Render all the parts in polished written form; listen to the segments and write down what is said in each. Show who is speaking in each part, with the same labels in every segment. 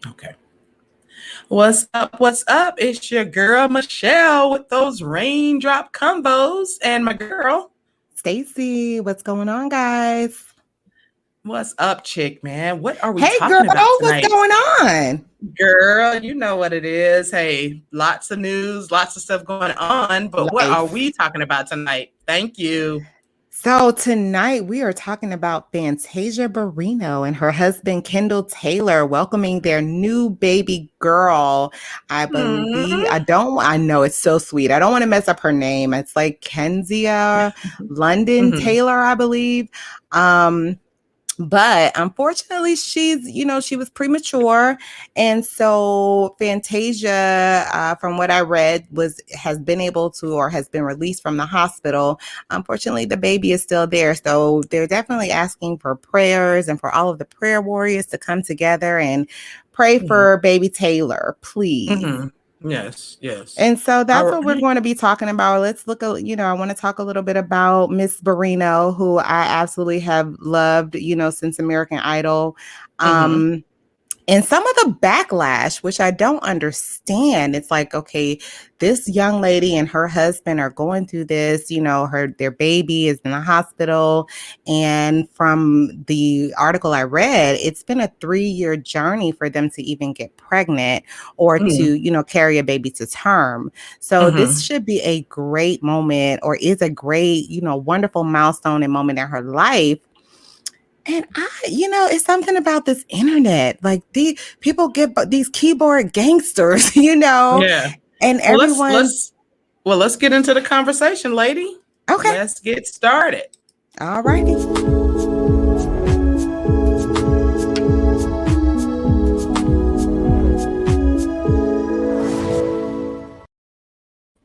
Speaker 1: Okay. What's up? What's up? It's your girl Michelle with those Reign Drop Convos, and my girl.
Speaker 2: Stacey, what's going on, guys?
Speaker 1: What's up, chick, man? What are we
Speaker 2: Hey, girl,
Speaker 1: talking about
Speaker 2: what's
Speaker 1: tonight?
Speaker 2: going on?
Speaker 1: Girl, you know what it is. Hey, lots of news, lots of stuff going on, but what are
Speaker 2: Life.
Speaker 1: we talking about tonight? Thank you.
Speaker 2: So tonight we are talking about Fantasia Barrino and her husband Kendall Taylor welcoming their new baby girl. I believe I know it's so sweet. I don't want to mess up her name. It's like Kenzia London Taylor, I believe. But unfortunately, she was premature. And so Fantasia, from what I read, has been able to or has been released from the hospital. Unfortunately, the baby is still there. So they're definitely asking for prayers and for all of the prayer warriors to come together and pray for baby Taylor, please.
Speaker 1: Yes.
Speaker 2: And so that's what we're going to be talking about. Let's look at, I want to talk a little bit about Miss Barrino, who I absolutely have loved, since American Idol. And some of the backlash, which I don't understand. It's like, okay, this young lady and her husband are going through this, their baby is in the hospital. And from the article I read, it's been a 3-year journey for them to even get pregnant or to, carry a baby to term. So this should be a great moment, or is a great, wonderful milestone and moment in her life. And it's something about this internet. Like the people get these keyboard gangsters,
Speaker 1: Yeah.
Speaker 2: and everyone.
Speaker 1: Let's get into the conversation, lady.
Speaker 2: Okay.
Speaker 1: Let's get started.
Speaker 2: All righty.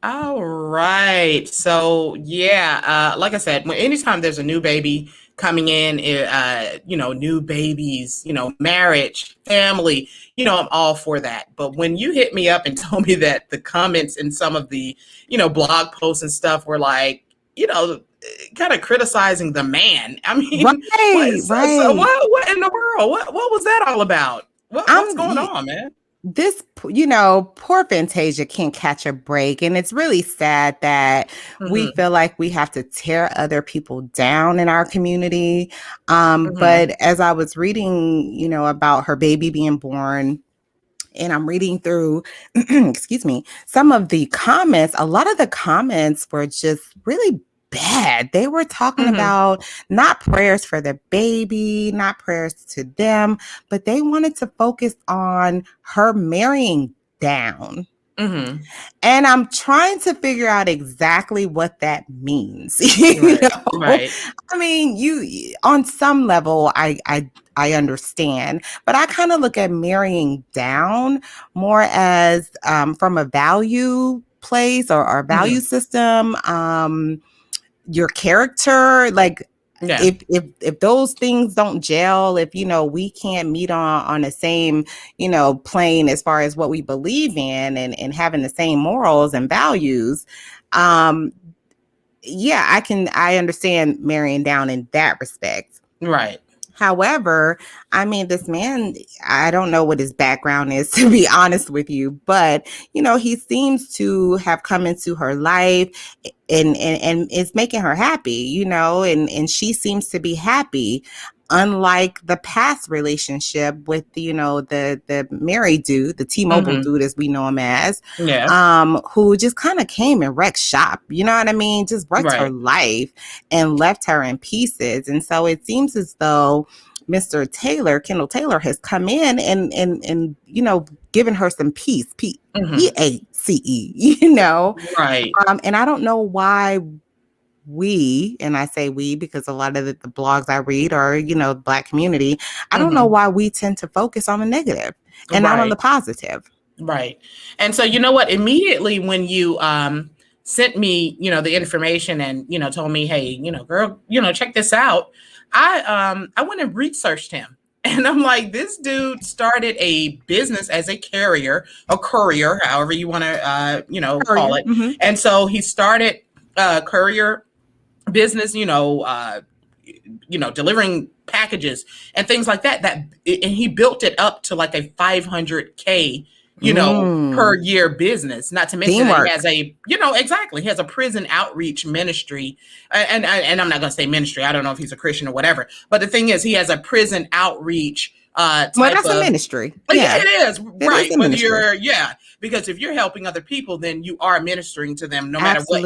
Speaker 1: All right. So yeah, like I said, anytime there's a new baby coming in, new babies, marriage, family, I'm all for that. But when you hit me up and told me that the comments in some of the, blog posts and stuff were like, kind of criticizing the man. I mean,
Speaker 2: right.
Speaker 1: So what in the world? What was that all about? What's going on, man?
Speaker 2: This, poor Fantasia can't catch a break. And it's really sad that we feel like we have to tear other people down in our community. But as I was reading, about her baby being born, and I'm reading through, excuse me, some of the comments, a lot of the comments were just really bad. They were talking about not prayers for the baby, not prayers to them, but they wanted to focus on her marrying down. And I'm trying to figure out exactly what that means.
Speaker 1: Right.
Speaker 2: I mean, on some level, I understand, but I kind of look at marrying down more as from a value place or value system. Your character, like. Yeah. If those things don't gel, if we can't meet on the same plane as far as what we believe in and having the same morals and values, I understand marrying down in that respect.
Speaker 1: Right.
Speaker 2: However, I mean, this man, I don't know what his background is, to be honest with you, but, he seems to have come into her life and it's making her happy, and she seems to be happy. Unlike the past relationship with the married dude, the T-Mobile dude, as we know him as, who just kind of came and wrecked shop, you know what I mean? Just wrecked her life and left her in pieces. And so it seems as though Mr. Taylor, Kendall Taylor, has come in and given her some peace, PACE,
Speaker 1: Right.
Speaker 2: And I don't know why and I say we because a lot of the blogs I read are, Black community. I don't know why we tend to focus on the negative and not on the positive.
Speaker 1: Right. And so, you know what, immediately when you sent me, the information and, told me, hey, girl, check this out. I went and researched him. And I'm like, this dude started a business as a courier, however you want to, call it. And so he started a courier business, delivering packages and things like that. And he built it up to like a 500K, per year business. Not to mention that he has he has a prison outreach ministry. And I'm not going to say ministry. I don't know if he's a Christian or whatever. But the thing is, he has a prison outreach
Speaker 2: that's a ministry.
Speaker 1: Yeah, it is. Right. Whether because if you're helping other people, then you are ministering to them, no matter what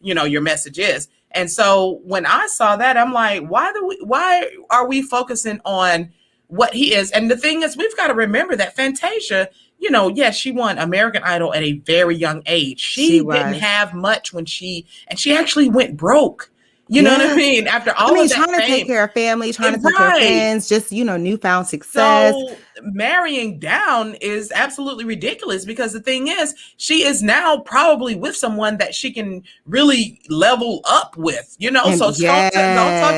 Speaker 1: your message is. And so when I saw that, I'm like, why are we focusing on what he is? And the thing is, we've got to remember that Fantasia, yes, she won American Idol at a very young age. She didn't have much when she actually went broke. You know what I mean? After all of that
Speaker 2: trying to take care of family, trying to take care of friends, just, newfound success.
Speaker 1: So marrying down is absolutely ridiculous, because the thing is, she is now probably with someone that she can really level up with, so don't talk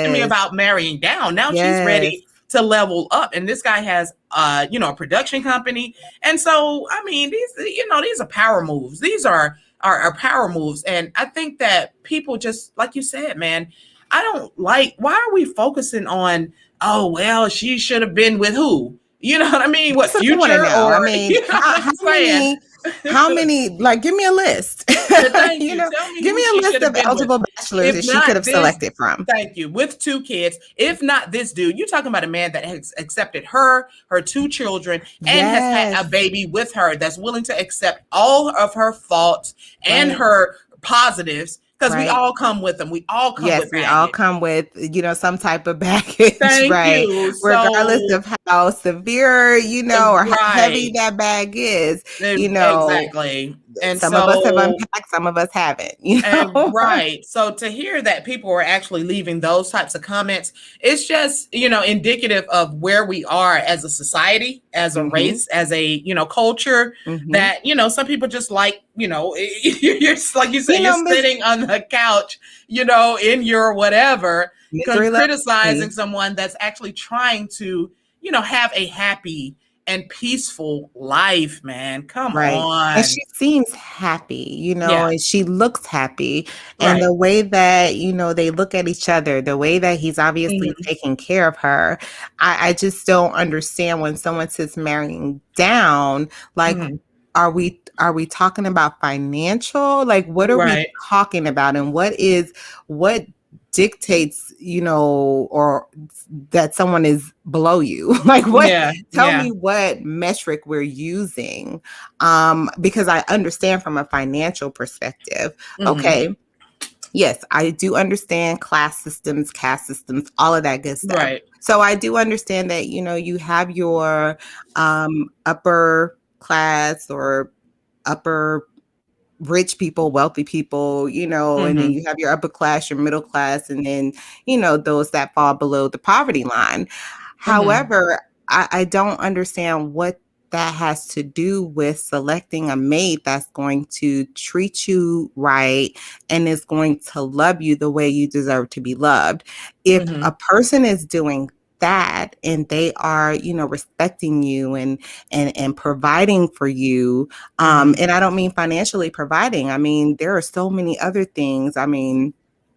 Speaker 1: to me about marrying down. Now she's ready to level up. And this guy has, a production company. And so, I mean, these are power moves. These are power moves. And I think that people just, like you said, man, I don't like, why are we focusing on, oh, well, she should have been with who? You know what I mean? What, Future? Or,
Speaker 2: I mean, how many, like, give me a list. Give me a list of eligible bachelors that she could have selected from.
Speaker 1: Thank you. With 2 kids. If not this dude, you're talking about a man that has accepted her 2 children, and has had a baby with her, that's willing to accept all of her faults and her positives. Because we all come with them. We all come with baggage.
Speaker 2: We all come with, some type of baggage, right? Regardless of how severe, or how heavy that bag is,
Speaker 1: Exactly. And
Speaker 2: some of us have unpacked, some of us haven't,
Speaker 1: Right. So to hear that people are actually leaving those types of comments, it's just, indicative of where we are as a society, as a race, as a, culture, that, some people just like, you're like you said, you're sitting on the couch, in your whatever, criticizing someone that's actually trying to, have a happy and peaceful life, man. Come on.
Speaker 2: And she seems happy, and she looks happy. And the way that, they look at each other, the way that he's obviously taking care of her, I just don't understand when someone says marrying down, like, are we talking about financial? Like, what are we talking about? And what dictates, or that someone is below you? Like, what? Tell me what metric we're using, because I understand from a financial perspective. Okay, yes, I do understand class systems, caste systems, all of that good stuff.
Speaker 1: Right.
Speaker 2: So I do understand that you have your upper class or upper rich people, wealthy people, and then you have your upper class, your middle class, and then, those that fall below the poverty line. However, I don't understand what that has to do with selecting a mate that's going to treat you right and is going to love you the way you deserve to be loved. If a person is doing that and they are, respecting you and providing for you, and I don't mean financially providing. I mean, there are so many other things. I mean,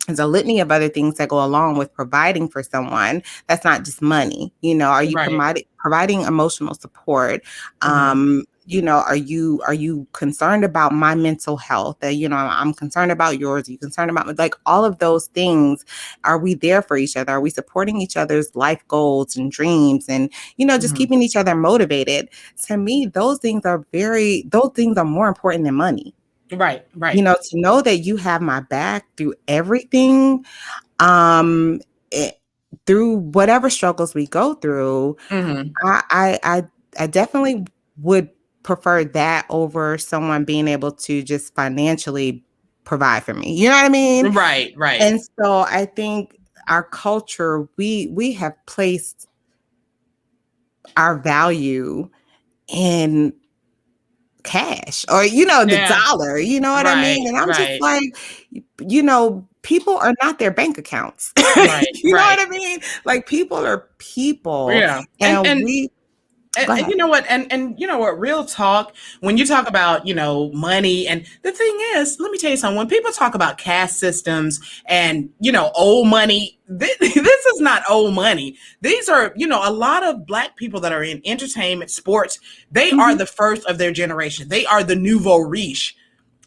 Speaker 2: there's a litany of other things that go along with providing for someone. That's not just money. Are you providing emotional support? Are you concerned about my mental health? That, I'm concerned about yours. Are you concerned about, like, all of those things? Are we there for each other? Are we supporting each other's life goals and dreams, and, just keeping each other motivated? To me, those things are more important than money.
Speaker 1: Right.
Speaker 2: To know that you have my back through everything, through whatever struggles we go through, I definitely would prefer that over someone being able to just financially provide for me. You know what I mean?
Speaker 1: Right.
Speaker 2: And so I think our culture, we have placed our value in cash or, the dollar, you know what I mean? And I'm just like, people are not their bank accounts. You know what I mean? Like, people are people.
Speaker 1: Yeah.
Speaker 2: And
Speaker 1: And you know what? And you know what? Real talk. When you talk about money, and the thing is, let me tell you something. When people talk about caste systems and old money, this is not old money. These are a lot of Black people that are in entertainment, sports. They are the first of their generation. They are the nouveau riche.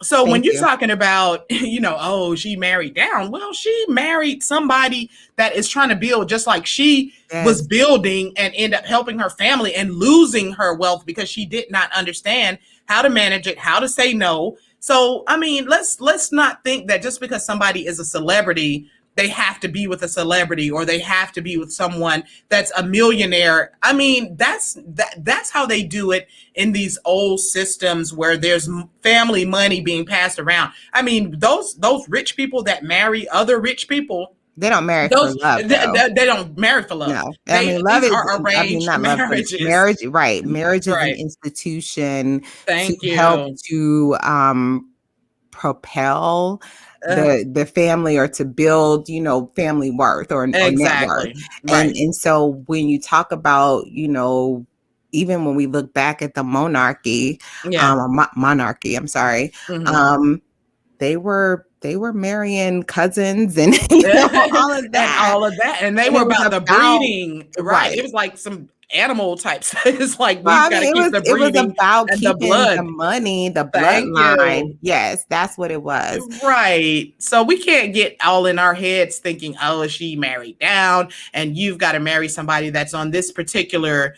Speaker 1: So when you're talking about, oh, she married down. Well, she married somebody that is trying to build just like she was building and end up helping her family and losing her wealth because she did not understand how to manage it, how to say no. So, I mean, let's not think that just because somebody is a celebrity, they have to be with a celebrity or they have to be with someone that's a millionaire. I mean, that's how they do it in these old systems where there's family money being passed around. I mean, those rich people that marry other rich people,
Speaker 2: they don't marry for love.
Speaker 1: They don't marry for love.
Speaker 2: No, I mean, love is
Speaker 1: arranged marriages.
Speaker 2: Marriage, right? Marriage is an institution
Speaker 1: to
Speaker 2: help to propel the family or to build, family worth or net worth.
Speaker 1: Right.
Speaker 2: And so when you talk about, even when we look back at the monarchy, monarchy, I'm sorry, they were marrying cousins and all of that.
Speaker 1: And they were about the breeding, right? It was like some animal types. It's like we've got to keep the breeding.
Speaker 2: It was about
Speaker 1: and
Speaker 2: keeping
Speaker 1: the blood,
Speaker 2: the money, the bloodline. Yes, that's what it was.
Speaker 1: Right. So we can't get all in our heads thinking, oh, she married down, and you've got to marry somebody that's on this particular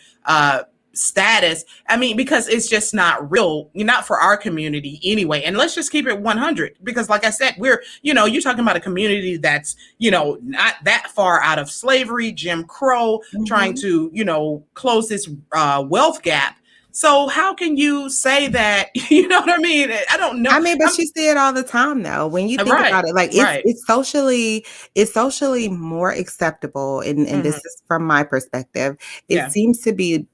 Speaker 1: status. I mean, because it's just not real, not for our community anyway. And let's just keep it 100, because like I said, we're, you're talking about a community that's, not that far out of slavery, Jim Crow, trying to, close this wealth gap. So how can you say that? You know what I mean? I don't know.
Speaker 2: I mean, but you see it all the time, though. When you think about it, like it's socially more acceptable, and this is from my perspective. It seems to be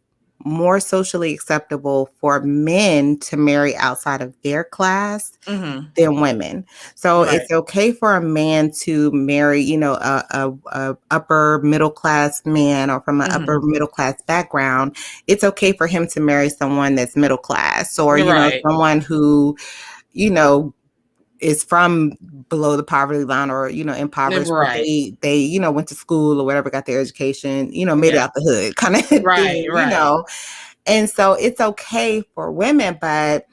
Speaker 2: more socially acceptable for men to marry outside of their class than women. So it's okay for a man to marry, a upper middle class man or from an upper middle class background. It's okay for him to marry someone that's middle class or, someone who, is from below the poverty line or, impoverished.
Speaker 1: Right.
Speaker 2: They, went to school or whatever, got their education, made it out the hood kind of thing, And so it's okay for women, but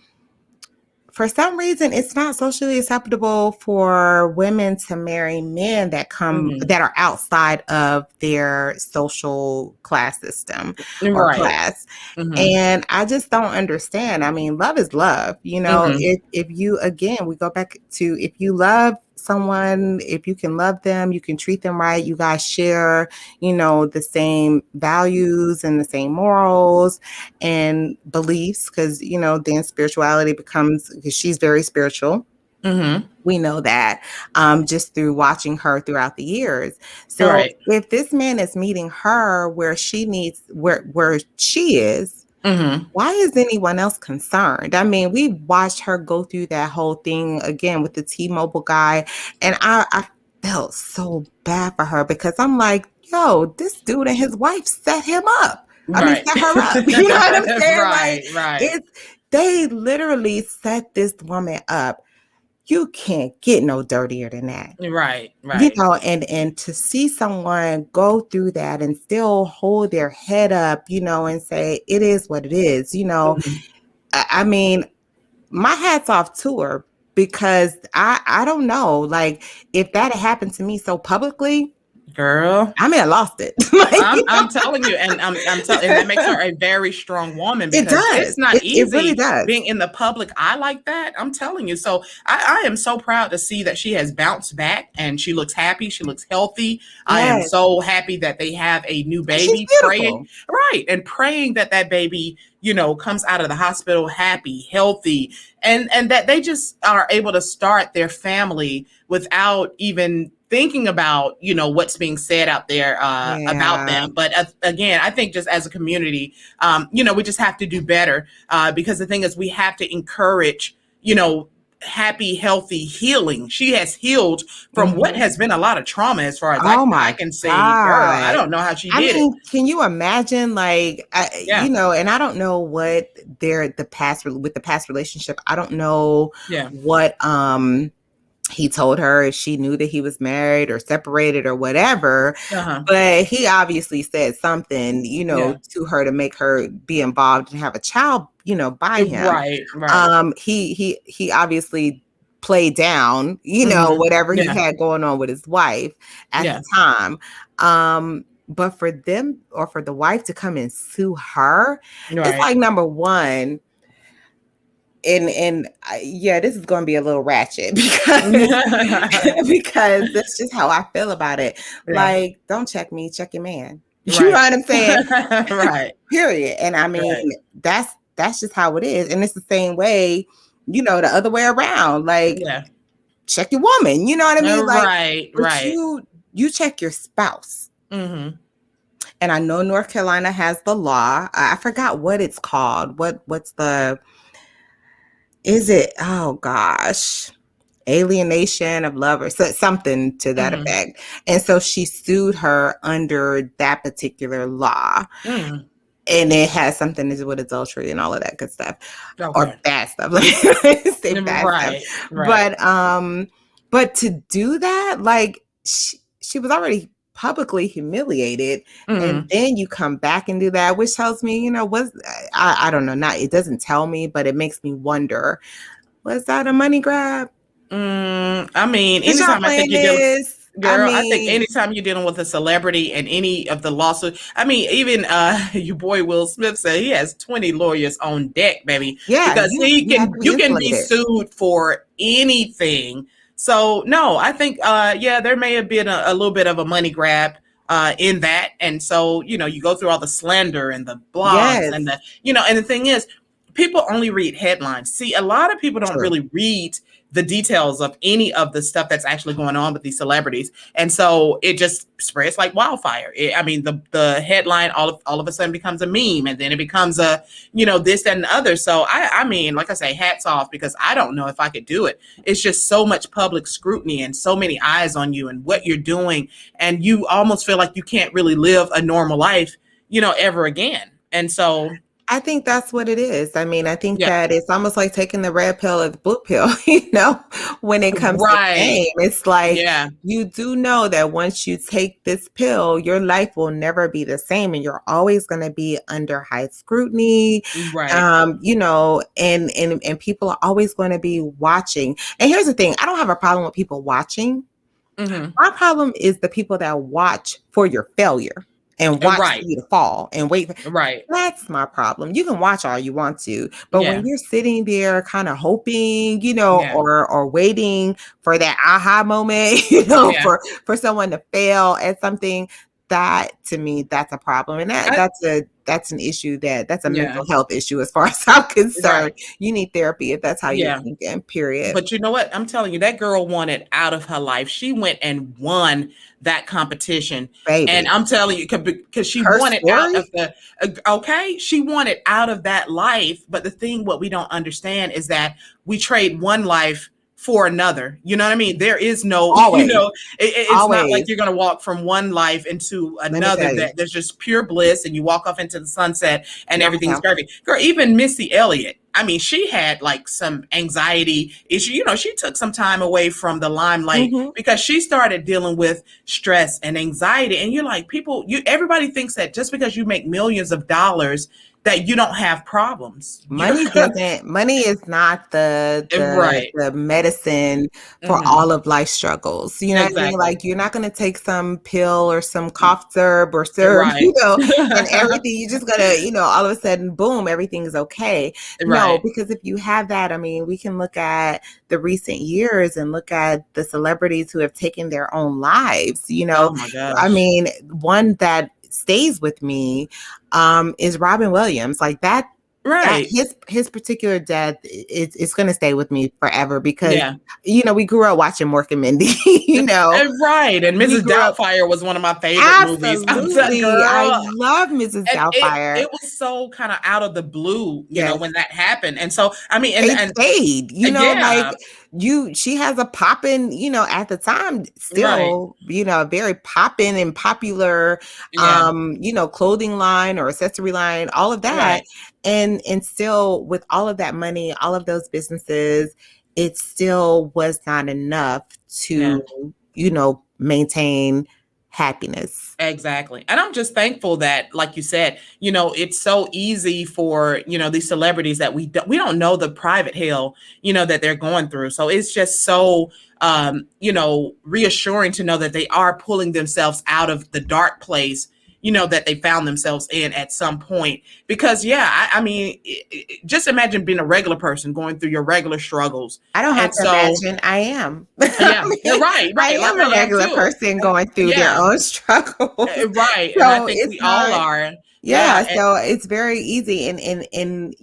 Speaker 2: for some reason, it's not socially acceptable for women to marry men that that are outside of their social class system or class. And I just don't understand. I mean, love is love. If you, again, we go back to, if you love someone, if you can love them, you can treat them right. You guys share, the same values and the same morals and beliefs, because, then spirituality becomes, because she's very spiritual. We know that just through watching her throughout the years. So if this man is meeting her where she needs, where she is, why is anyone else concerned? I mean, we watched her go through that whole thing again with the T-Mobile guy, and I felt so bad for her, because I'm like, yo, this dude and his wife set him up. I mean, set her up. You know what I'm saying? They literally set this woman up. You can't get no dirtier than that.
Speaker 1: Right.
Speaker 2: And to see someone go through that and still hold their head up, and say, it is what it is, I mean, my hat's off to her, because I don't know, like, if that had happened to me so publicly,
Speaker 1: girl,
Speaker 2: I mean, I lost it.
Speaker 1: I'm telling you, and and that makes her a very strong woman, because it's not easy.
Speaker 2: It really does.
Speaker 1: Being in the public eye like that. I'm telling you. So I am so proud to see that she has bounced back and she looks happy. She looks healthy. Yes. I am so happy that they have a new baby. Praying that baby, comes out of the hospital happy, healthy, and that they just are able to start their family without even thinking about, what's being said out there about them. But again, I think just as a community, we just have to do better, because the thing is, we have to encourage, happy, healthy healing. She has healed from what has been a lot of trauma as far as
Speaker 2: Oh
Speaker 1: I
Speaker 2: my
Speaker 1: can say. Girl, I
Speaker 2: God.
Speaker 1: don't know how she
Speaker 2: I
Speaker 1: did it.
Speaker 2: mean, can you imagine, like,
Speaker 1: Yeah.
Speaker 2: and I don't know what with the past relationship, I don't know
Speaker 1: Yeah.
Speaker 2: what he told her, if she knew that he was married or separated or whatever. But he obviously said something, to her to make her be involved and have a child, by him.
Speaker 1: Right.
Speaker 2: He obviously played down, whatever he had going on with his wife at the time. But for them, or for the wife to come and sue her, it's like, number one, and this is going to be a little ratchet because that's just how I feel about it. Like, don't check me, check your man. You know what I'm saying?
Speaker 1: Right.
Speaker 2: Period. And I mean, that's just how it is. And it's the same way, the other way around. Like, check your woman. You know what I mean? Like, but you check your spouse.
Speaker 1: Mm-hmm.
Speaker 2: And I know North Carolina has the law. I forgot what it's called. What's the... Is it, oh gosh, alienation of lovers, so something to that effect. And so she sued her under that particular law. And it has something to do with adultery and all of that good stuff. Or bad stuff. Say bad stuff. But to do that, like, she was already publicly humiliated, and then you come back and do that, which tells me, I don't know, it doesn't tell me, but it makes me wonder, was that a money grab?
Speaker 1: I mean, anytime I think anytime you're dealing with a celebrity and any of the lawsuits, I mean, even your boy Will Smith said he has 20 lawyers on deck, baby.
Speaker 2: Yeah,
Speaker 1: because you can be sued for anything. So no, I think there may have been a little bit of a money grab in that. And so, you go through all the slander and the blogs and and the thing is, people only read headlines. See, a lot of people don't really read the details of any of the stuff that's actually going on with these celebrities. And so it just spreads like wildfire. The headline all of a sudden becomes a meme, and then it becomes a, this, that, and the other. So I mean, like I say, hats off, because I don't know if I could do it. It's just so much public scrutiny and so many eyes on you and what you're doing. And you almost feel like you can't really live a normal life, ever again. And so
Speaker 2: I think that's what it is. I mean, I think that it's almost like taking the red pill or the blue pill, when it comes to fame. It's like, you do know that once you take this pill, your life will never be the same, and you're always going to be under high scrutiny. And people are always going to be watching. And here's the thing, I don't have a problem with people watching. My problem is the people that watch for your failure and watch for you to fall and wait. That's my problem. You can watch all you want to, but when you're sitting there kind of hoping, or waiting for that aha moment, for someone to fail at something, that to me, that's a problem. And that's an issue that's a mental health issue as far as I'm concerned. You need therapy if that's how you're thinking, period.
Speaker 1: But you know what? I'm telling you, that girl wanted out of her life. She went and won that competition.
Speaker 2: Baby.
Speaker 1: And I'm telling you, because she wanted out of she wanted out of that life. But the thing, what we don't understand is that we trade one life for another. You know what I mean? There is no, it's not like you're going to walk from one life into another. There's just pure bliss, and you walk off into the sunset and everything's perfect. Girl, even Missy Elliott, I mean, she had like some anxiety issue. She took some time away from the limelight because she started dealing with stress and anxiety. And you're like, everybody thinks that just because you make millions of dollars that you don't have problems.
Speaker 2: Money is not the medicine for all of life's struggles. You know what I mean? Like, you're not going to take some pill or some cough syrup or syrup, and everything. You just gotta, all of a sudden, boom, everything is okay. No, because if you have that, I mean, we can look at the recent years and look at the celebrities who have taken their own lives.
Speaker 1: Oh my gosh.
Speaker 2: I mean, one that stays with me is Robin Williams. Like, that
Speaker 1: Right.
Speaker 2: His particular death, it's going to stay with me forever because, we grew up watching Mork and Mindy,
Speaker 1: Right. And Mrs. Doubtfire was one of my favorite movies.
Speaker 2: Absolutely. I love Mrs. Doubtfire.
Speaker 1: It was so kind of out of the blue, when that happened. And so, I mean,
Speaker 2: and stayed, she has a poppin', at the time still, very poppin' and popular, clothing line or accessory line, all of that. Right. And still with all of that money, all of those businesses, it still was not enough to, maintain happiness.
Speaker 1: Exactly. And I'm just thankful that, like you said, it's so easy for, these celebrities that we don't know the private hell, that they're going through. So it's just so, reassuring to know that they are pulling themselves out of the dark place, that they found themselves in at some point. Because, I mean, just imagine being a regular person going through your regular struggles.
Speaker 2: I don't have to imagine. I am.
Speaker 1: You're right.
Speaker 2: I am a regular person going through their own struggles.
Speaker 1: Right. So and I think we all are.
Speaker 2: Yeah. So it's very easy. And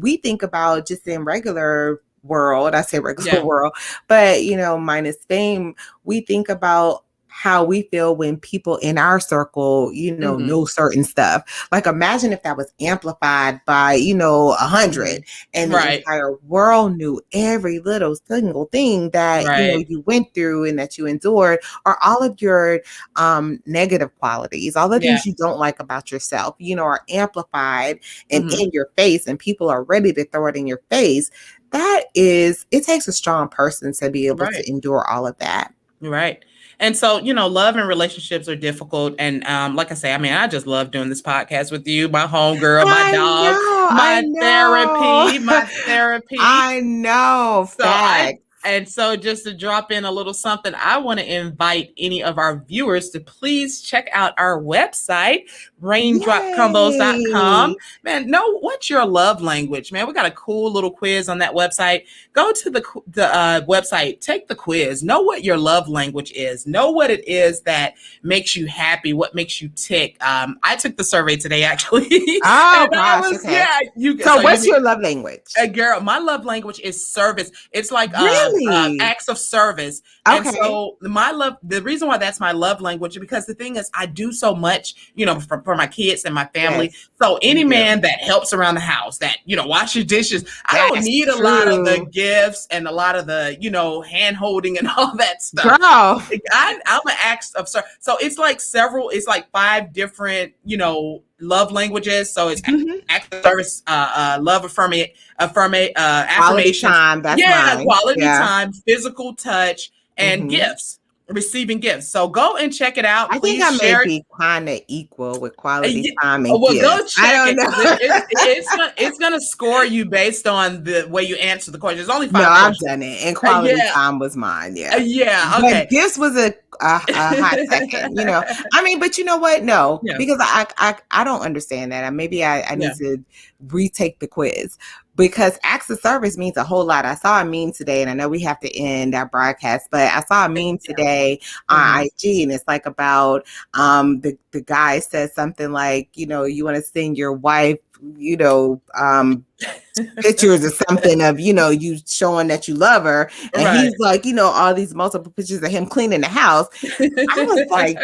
Speaker 2: we think about just in regular world, I say regular world, but, minus fame, we think about how we feel when people in our circle, know certain stuff. Like imagine if that was amplified by, 100 and the entire world knew every little single thing that, you went through and that you endured, or all of your negative qualities, all the things you don't like about yourself, are amplified and in your face, and people are ready to throw it in your face. It takes a strong person to be able to endure all of that.
Speaker 1: Right. And so, love and relationships are difficult. And like I say, I mean, I just love doing this podcast with you, my homegirl, my dog, my therapy.
Speaker 2: I know.
Speaker 1: And so just to drop in a little something, I want to invite any of our viewers to please check out our website, ReignDropConvos.com. Man, know what's your love language, man. We got a cool little quiz on that website. Go to the website, take the quiz, know what your love language is, know what it is that makes you happy, what makes you tick. I took the survey today, actually.
Speaker 2: Oh, gosh. Okay. So what's your love language?
Speaker 1: Girl, my love language is service. It's like acts of service.
Speaker 2: Okay.
Speaker 1: And so the reason why that's my love language is because the thing is I do so much, for my kids and my family. Yes. So any man that helps around the house, that, washes dishes, I don't need a lot of the gifts and a lot of the, hand holding and all that stuff.
Speaker 2: Girl.
Speaker 1: I'm an act of service. So it's like 5 different, love languages. So it's act of service, love affirmation,
Speaker 2: time. That's mine.
Speaker 1: Quality time, physical touch, and gifts. Receiving gifts. So go and check it out.
Speaker 2: I think I may be kind of equal with quality time and gifts.
Speaker 1: Go check it. It's gonna score you based on the way you answer the question. There's only 5 questions.
Speaker 2: I've done it, and quality time was mine. Okay. But gifts was a hot second. I mean, but you know what? No, because I don't understand that. Maybe I need to retake the quiz. Because acts of service means a whole lot. I saw a meme today, and I know we have to end our broadcast, but I saw a meme today on IG, and it's like about the guy says something like, you want to send your wife, pictures or something of, you showing that you love her. And he's like, all these multiple pictures of him cleaning the house. I was like,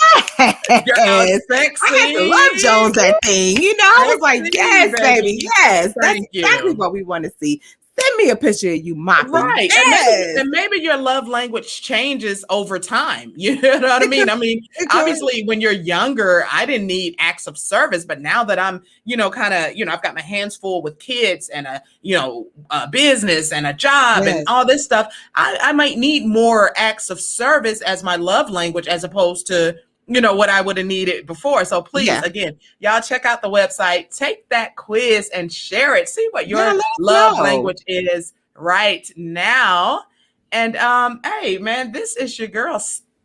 Speaker 2: yes.
Speaker 1: Sexy.
Speaker 2: I had to love Jones that thing. I was like, yes, baby. Yes. That's exactly what we want to see. Send me a picture of you mopping.
Speaker 1: Right. Yes. And maybe your love language changes over time. You know what I mean? I mean, obviously when you're younger, I didn't need acts of service, but now that I'm, I've got my hands full with kids and a business and a job and all this stuff, I might need more acts of service as my love language as opposed to what I would have needed before. So please, again, y'all check out the website, take that quiz and share it. See what your love language is right now. And hey, man, this is your girl,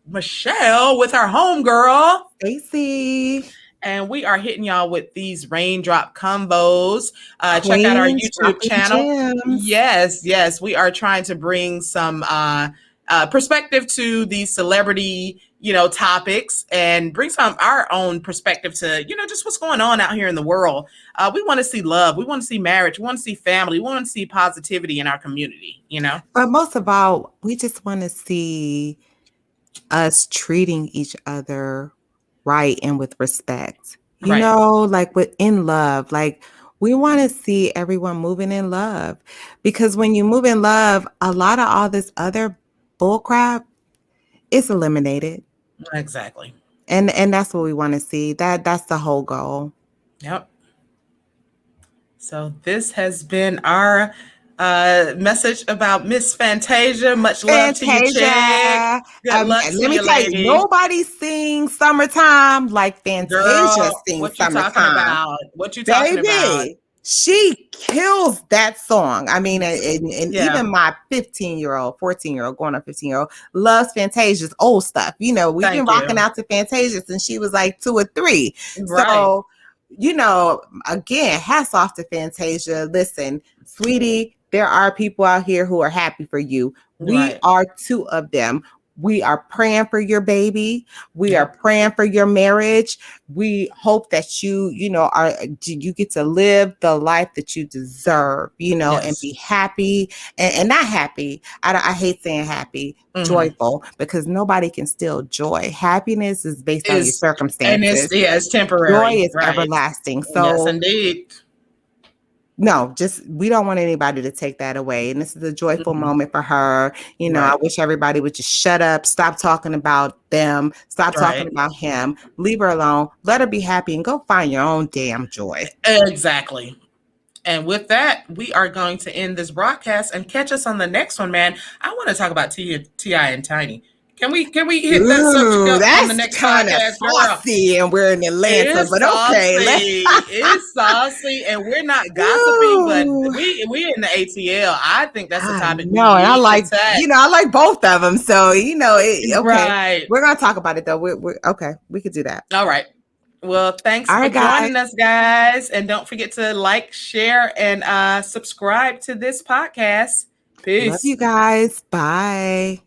Speaker 1: Michelle, with our homegirl,
Speaker 2: Stacey.
Speaker 1: And we are hitting y'all with these Reign Drop Convos. Check out our YouTube channel. Yes. We are trying to bring some perspective to these celebrity topics and bring some of our own perspective to, just what's going on out here in the world. We want to see love. We want to see marriage. We want to see family. We want to see positivity in our community,
Speaker 2: But most of all, we just want to see us treating each other right and with respect,
Speaker 1: Right.
Speaker 2: like in love. Like, we want to see everyone moving in love, because when you move in love, a lot of all this other bullcrap is eliminated.
Speaker 1: Exactly.
Speaker 2: And that's what we want to see. That's the whole goal.
Speaker 1: Yep. So this has been our message about Miss Fantasia. Much love to you, chick. Good luck to
Speaker 2: Let me
Speaker 1: you,
Speaker 2: tell
Speaker 1: lady.
Speaker 2: you, nobody sings Summertime like Fantasia
Speaker 1: Girl,
Speaker 2: sings
Speaker 1: what you
Speaker 2: Summertime.
Speaker 1: talking about? What you talking about?
Speaker 2: She kills that song. I mean, and
Speaker 1: Yeah.
Speaker 2: even my 15-year-old, 14-year-old, going on 15-year-old loves Fantasia's old stuff. We've been rocking out to Fantasia since she was like 2 or 3.
Speaker 1: Right.
Speaker 2: So, again, hats off to Fantasia. Listen, sweetie, there are people out here who are happy for you. We are 2 of them. We are praying for your baby. We are praying for your marriage. We hope that you get to live the life that you deserve, and be happy and not happy. I hate saying happy, joyful, because nobody can steal joy. Happiness is based on your circumstances.
Speaker 1: And it's temporary.
Speaker 2: Joy is everlasting. So
Speaker 1: yes, indeed.
Speaker 2: No, we don't want anybody to take that away. And this is a joyful moment for her. I wish everybody would just shut up, stop talking about them, stop talking about him, leave her alone, let her be happy, and go find your own damn joy.
Speaker 1: Exactly. And with that, we are going to end this broadcast and catch us on the next one, man. I want to talk about T.I. and Tiny. Can we hit that subject up on the next podcast?
Speaker 2: Saucy, and we're in Atlanta, but okay,
Speaker 1: it's saucy, and we're not gossiping, but we in the ATL. I think that's a topic.
Speaker 2: No, and I like I like both of them. So okay,
Speaker 1: right.
Speaker 2: We're gonna talk about it though. We're okay. We could do that.
Speaker 1: All right. Well, thanks for joining us, guys, and don't forget to like, share, and subscribe to this podcast. Peace.
Speaker 2: Love you guys. Bye.